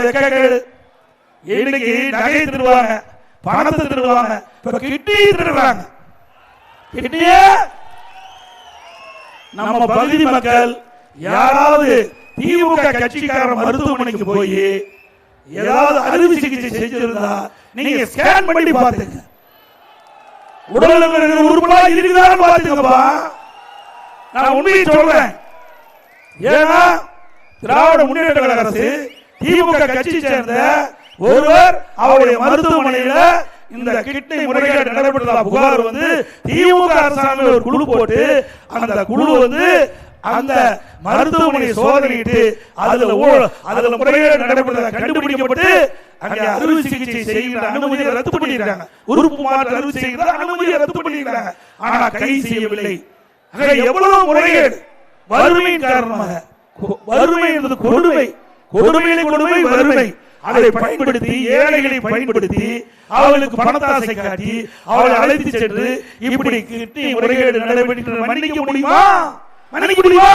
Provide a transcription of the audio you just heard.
வெக்கக்கேடு. இன்னைக்கு நகையை திருடுவாங்க, பணத்தை திருடுவாங்க, இப்ப கிட்னியை திருடுறாங்க. கிட்னியே நம்ம பகுதி மக்கள் யாராவது திமுக கட்சிக்கார மருத்துவமனைக்கு போய் ஏதாவது அறுவை சிகிச்சை செஞ்சிருந்தா நீங்க ஸ்கேன் பண்ணி பாத்துங்க. உடல் உறுப்புலாம் இருக்குதான்னு பாத்துங்கப்பா. நான் உண்மையை சொல்றேன். ஏன்னா திராவிட முன்னேற்ற கழக அரசு திமுக கட்சி சேர்ந்த ஒருவர் அவருடைய மருத்துவமனையில இந்த கிட்னி முறைகேடு நடைபெற்றதா புகார் வந்து திமுக அரசாங்கம் ஒரு குழு போட்டு அந்த குழு வந்து அந்த மருத்துவமனை சோதனையிட்டு அதுல முறைகேடு நடைபெற்றதா கண்டுபிடிக்கப்பட்டு அங்கே அறுவை சிகிச்சை செய்கிற அனுமதியை ரத்து பண்ணியிருக்காங்க. உறுப்பு மாற்று அறுவை செய்கிற அனுமதியை ரத்து பண்ணியிருக்காங்க. ஆனா கைது செய்யவில்லை. எவ்வளவு முறைகேடு! வறுமையின் காரணமாக, வறுமை என்பது கொடுமை, கொடுமையிலே கொடுமை வறுமை. அதை பயன்படுத்தி ஏழைகளை பயன்படுத்தி அவர்களுக்கு பணத்தாசை காட்டி அவர்களை அழைத்து சென்று இப்படி கிட்னி முறைகேடு நடைபெற்று மன்னிக்க முடியுமா? மன்னிக்க முடியுமா?